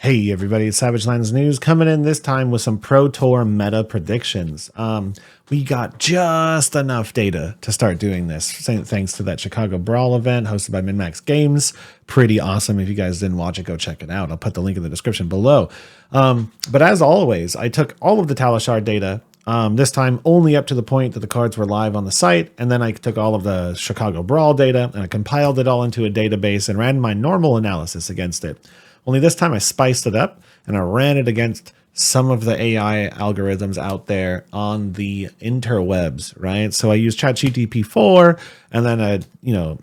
Hey everybody, it's Savagelandsnews coming in this time with some Protour meta predictions. We got just enough data to start doing this, thanks to that Chicago Brawl event hosted by MinMax Games. Pretty awesome. If you guys didn't watch it, go check it out. I'll put the link in the description below. But as always, I took all of the Talishar data, this time only up to the point that the cards were live on the site, and then I took all of the Chicago Brawl data and I compiled it all into a database and ran my normal analysis against it. Only this time I spiced it up and I ran it against some of the AI algorithms out there on the interwebs, right? So I used ChatGPT-4 and then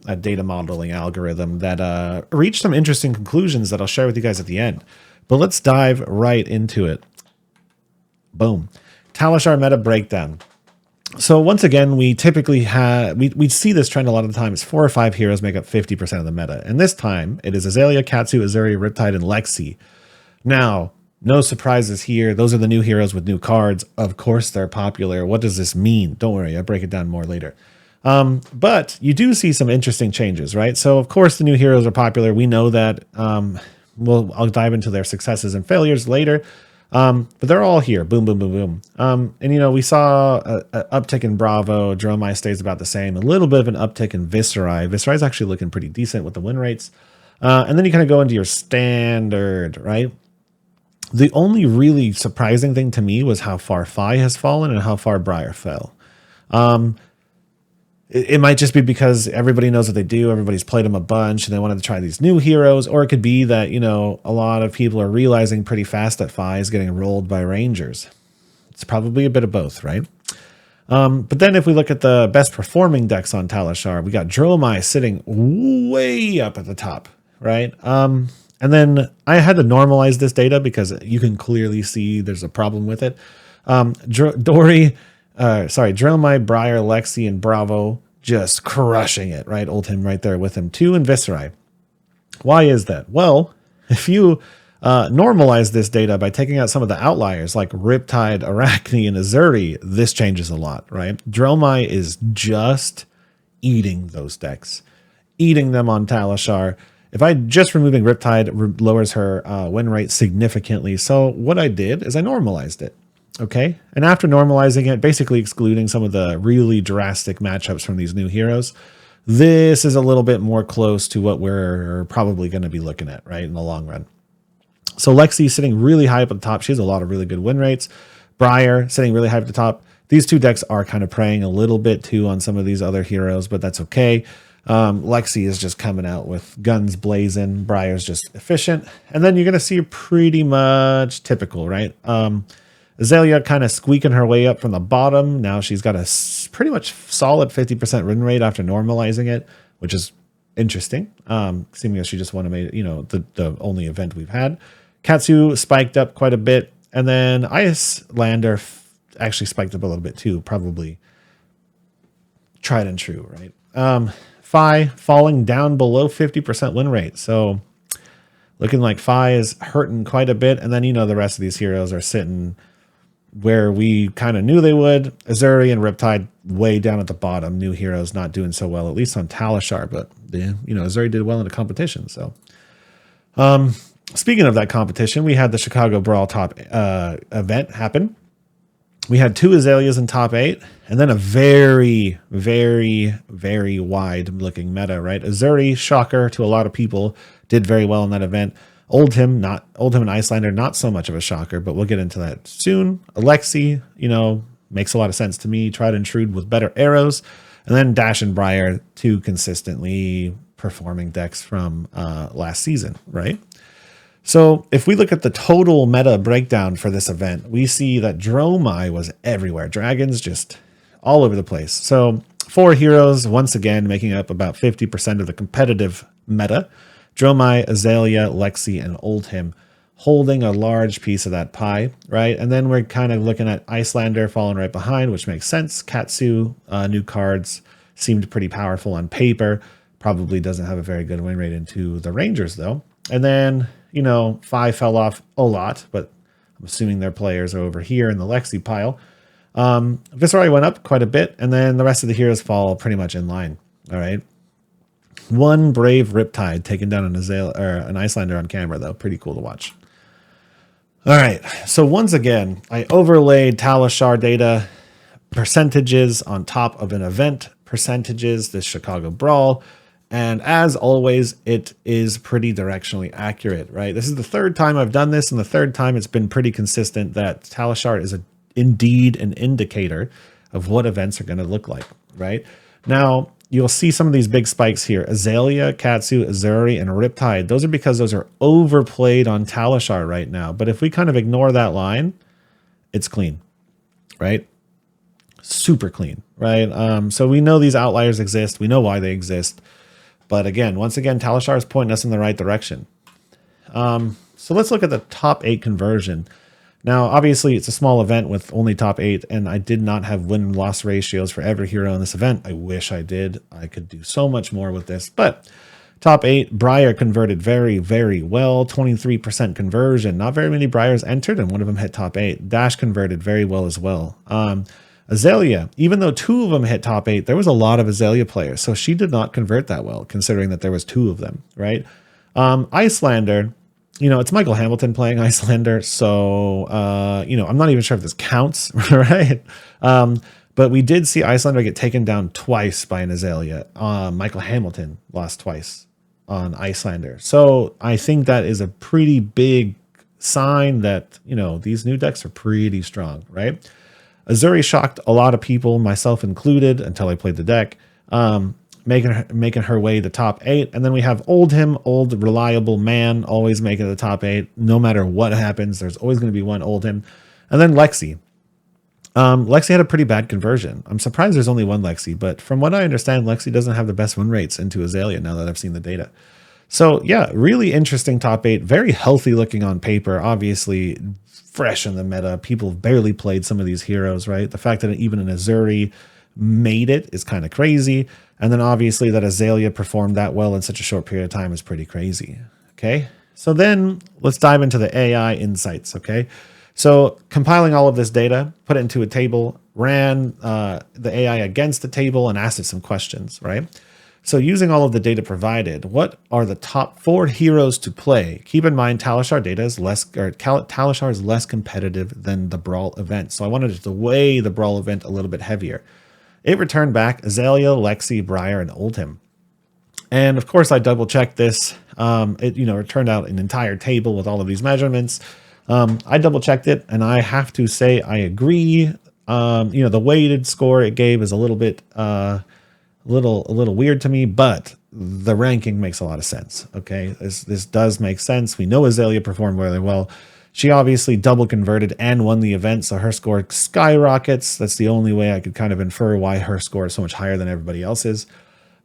a data modeling algorithm that reached some interesting conclusions that I'll share with you guys at the end. But let's dive right into it. Boom. Talishar meta breakdown. So once again, we typically we see this trend a lot of the times. 4 or 5 heroes make up 50% of the meta. And this time it is Azalea, Katsu, Azuri, Riptide, and Lexi. Now, no surprises here. Those are the new heroes with new cards. Of course they're popular. What does this mean? Don't worry, I'll break it down more later. But you do see some interesting changes, right? So of course the new heroes are popular. We know that. I'll dive into their successes and failures later. But they're all here. Boom, boom, boom, boom. And we saw an uptick in Bravo. Dromai stays about the same. A little bit of an uptick in Viscerai. Viscerai is actually looking pretty decent with the win rates. And then you kind of go into your standard, right? The only really surprising thing to me was how far Phi has fallen and how far Briar fell. It might just be because everybody knows what they do. Everybody's played them a bunch and they wanted to try these new heroes. Or it could be that, a lot of people are realizing pretty fast that Phi is getting rolled by Rangers. It's probably a bit of both, right? But then if we look at the best performing decks on Talishar, we got Dromai sitting way up at the top, right? And then I had to normalize this data because you can clearly see there's a problem with it. Dromai, Briar, Lexi, and Bravo just crushing it, right? Oldhim right there with him too, and Viscerai. Why is that? Well, if you normalize this data by taking out some of the outliers like Riptide, Arachne, and Azuri, this changes a lot, right? Dromai is just eating those decks, eating them on Talishar. If I just removing Riptide lowers her win rate significantly. So what I did is I normalized it. Okay. And after normalizing it, basically excluding some of the really drastic matchups from these new heroes, this is a little bit more close to what we're probably going to be looking at, right, in the long run. So Lexi sitting really high up at the top. She has a lot of really good win rates. Briar sitting really high up at the top. These two decks are kind of preying a little bit too on some of these other heroes, but that's okay. Lexi is just coming out with guns blazing. Briar's just efficient. And then you're going to see pretty much typical, right? Azalea kind of squeaking her way up from the bottom. Now she's got a pretty much solid 50% win rate after normalizing it, which is interesting. Seeming as she just won the only event we've had. Katsu spiked up quite a bit. And then Icelander actually spiked up a little bit too. Probably tried and true, right? Phi falling down below 50% win rate. So looking like Phi is hurting quite a bit. And then, the rest of these heroes are sitting where we kind of knew they would. Azuri and Riptide way down at the bottom. New heroes not doing so well, at least on Talishar, but Azuri did well in the competition. So speaking of that competition, we had the Chicago Brawl top event happen. We had 2 Azaleas in top 8, and then a very, very, very wide looking meta, right? Azuri, shocker to a lot of people, did very well in that event. Oldhim and Icelander, not so much of a shocker, but we'll get into that soon. Alexi, makes a lot of sense to me. Tried and true with better arrows. And then Dash and Briar, 2 consistently performing decks from last season, right? So if we look at the total meta breakdown for this event, we see that Dromai was everywhere. Dragons just all over the place. So 4 heroes, once again, making up about 50% of the competitive meta. Dromai, Azalea, Lexi, and Oldhim holding a large piece of that pie, right? And then we're kind of looking at Icelander falling right behind, which makes sense. Katsu, new cards, seemed pretty powerful on paper. Probably doesn't have a very good win rate into the Rangers, though. And then, Phi fell off a lot, but I'm assuming their players are over here in the Lexi pile. Viscerai went up quite a bit, and then the rest of the heroes fall pretty much in line, all right? One brave Riptide taking down an Icelander on camera, though. Pretty cool to watch. All right. So once again, I overlaid Talishar data percentages on top of an event percentages, this Chicago Brawl. And as always, it is pretty directionally accurate, right? This is the third time I've done this, and the third time it's been pretty consistent that Talishar is indeed an indicator of what events are going to look like, right? Now, you'll see some of these big spikes here. Azalea, Katsu, Azuri, and Riptide. Those are because those are overplayed on Talishar right now. But if we kind of ignore that line, it's clean, right? Super clean, right? So we know these outliers exist. We know why they exist. But again, once again, Talishar is pointing us in the right direction. So let's look at the top 8 conversion. Now, obviously, it's a small event with only top 8, and I did not have win-loss ratios for every hero in this event. I wish I did. I could do so much more with this. But top 8, Briar converted very, very well. 23% conversion. Not very many Briars entered, and one of them hit top 8. Dash converted very well as well. Azalea, even though 2 of them hit top 8, there was a lot of Azalea players, so she did not convert that well, considering that there was 2 of them, right? Icelander, it's Michael Hamilton playing Icelander, so, I'm not even sure if this counts, right? But we did see Icelander get taken down twice by an Azalea. Michael Hamilton lost twice on Icelander. So I think that is a pretty big sign that, these new decks are pretty strong, right? Azuri shocked a lot of people, myself included, until I played the deck, making her way to top 8. And then we have old reliable man, always making the top 8. No matter what happens, there's always going to be one old him. And then Lexi. Lexi had a pretty bad conversion. I'm surprised there's only one Lexi, but from what I understand, Lexi doesn't have the best win rates into Azalea now that I've seen the data. So yeah, really interesting top 8, very healthy looking on paper, obviously fresh in the meta. People have barely played some of these heroes, right? The fact that even an Azuri made it is kind of crazy. And then obviously that Azalea performed that well in such a short period of time is pretty crazy. Okay. So then let's dive into the AI insights. Okay. So compiling all of this data, put it into a table, ran the AI against the table and asked it some questions, right? So using all of the data provided, what are the top 4 heroes to play? Keep in mind, Talishar data is Talishar is less competitive than the Brawl event. So I wanted to weigh the Brawl event a little bit heavier. It returned back Azalea, Lexi, Briar, and Oldhim. And of course, I double checked this. It turned out an entire table with all of these measurements. I double checked it, and I have to say I agree. The weighted score it gave is a little bit a little weird to me, but the ranking makes a lot of sense. Okay, this does make sense. We know Azalea performed really well. She obviously double converted and won the event, so her score skyrockets. That's the only way I could kind of infer why her score is so much higher than everybody else's.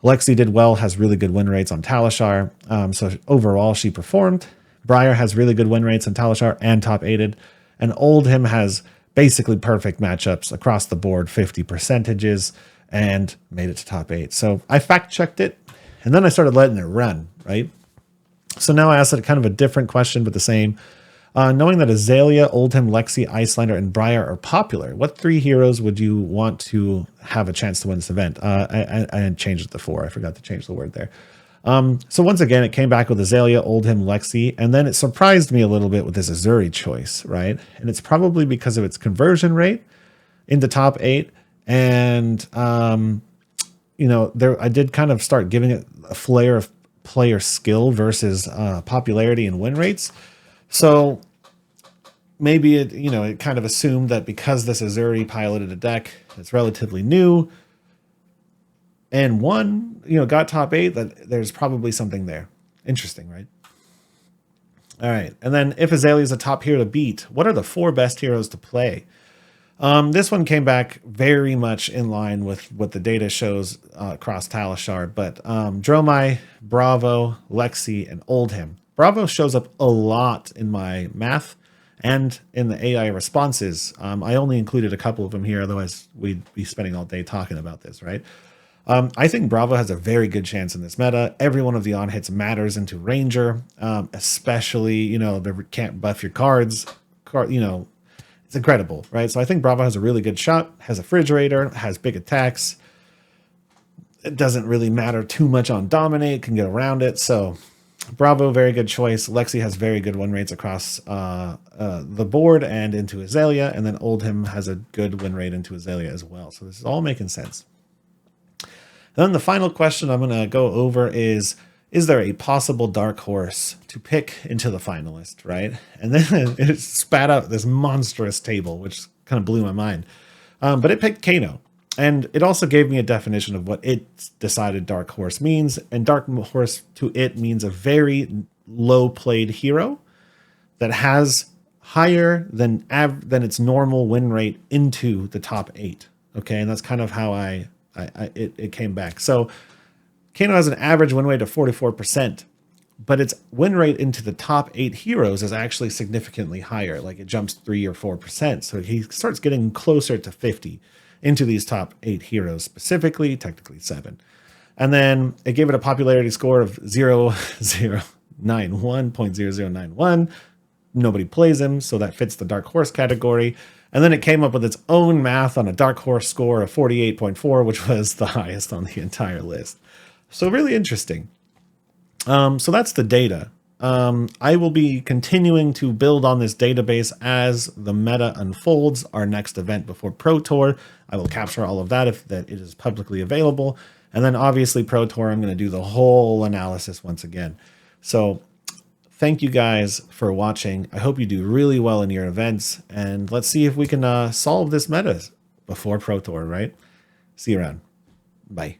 Lexi did well, has really good win rates on Talishar. So overall, she performed. Briar has really good win rates on Talishar and top 8'd. And Oldhim has basically perfect matchups across the board, 50 percentages, and made it to top 8. So I fact checked it, and then I started letting it run, right? So now I asked it kind of a different question, but the same. Knowing that Azalea, Oldhim, Lexi, Icelander, and Briar are popular, what 3 heroes would you want to have a chance to win this event? I changed it to 4. I forgot to change the word there. So once again, it came back with Azalea, Oldhim, Lexi, and then it surprised me a little bit with this Azuri choice, right? And it's probably because of its conversion rate into top 8. And, I did kind of start giving it a flair of player skill versus popularity and win rates. So maybe it kind of assumed that because this Azuri piloted a deck that's relatively new and got top 8, that there's probably something there. Interesting, right? All right. And then if Azalea is a top hero to beat, what are the 4 best heroes to play? This one came back very much in line with what the data shows across Talishar, but Dromai, Bravo, Lexi, and Oldhim. Bravo shows up a lot in my math and in the AI responses. I only included a couple of them here, otherwise we'd be spending all day talking about this, right? I think Bravo has a very good chance in this meta. Every one of the on-hits matters into Ranger, especially, they can't buff your cards. It's incredible, right? So I think Bravo has a really good shot, has a refrigerator, has big attacks. It doesn't really matter too much on Dominate, can get around it. So Bravo, very good choice. Lexi has very good win rates across the board and into Azalea, and then Oldhim has a good win rate into Azalea as well. So this is all making sense. And then the final question I'm going to go over is there a possible dark horse to pick into the finalist, right? And then it spat out this monstrous table, which kind of blew my mind. But it picked Kano. And it also gave me a definition of what it decided dark horse means. And dark horse to it means a very low played hero that has higher than its normal win rate into the top 8. Okay, and that's kind of how it came back. So Kano has an average win rate of 44%, but its win rate into the top 8 heroes is actually significantly higher. Like it jumps 3 or 4%. So he starts getting closer to 50 into these top 8 heroes specifically, technically 7. And then it gave it a popularity score of 0.0091. Nobody plays him, so that fits the dark horse category. And then it came up with its own math on a dark horse score of 48.4, which was the highest on the entire list. So really interesting. So that's the data. I will be continuing to build on this database as the meta unfolds. Our next event before Pro Tour, I will capture all of that if that it is publicly available. And then obviously Pro Tour, I'm going to do the whole analysis once again. So thank you guys for watching. I hope you do really well in your events, and let's see if we can solve this meta before Pro Tour, right? See you around. Bye.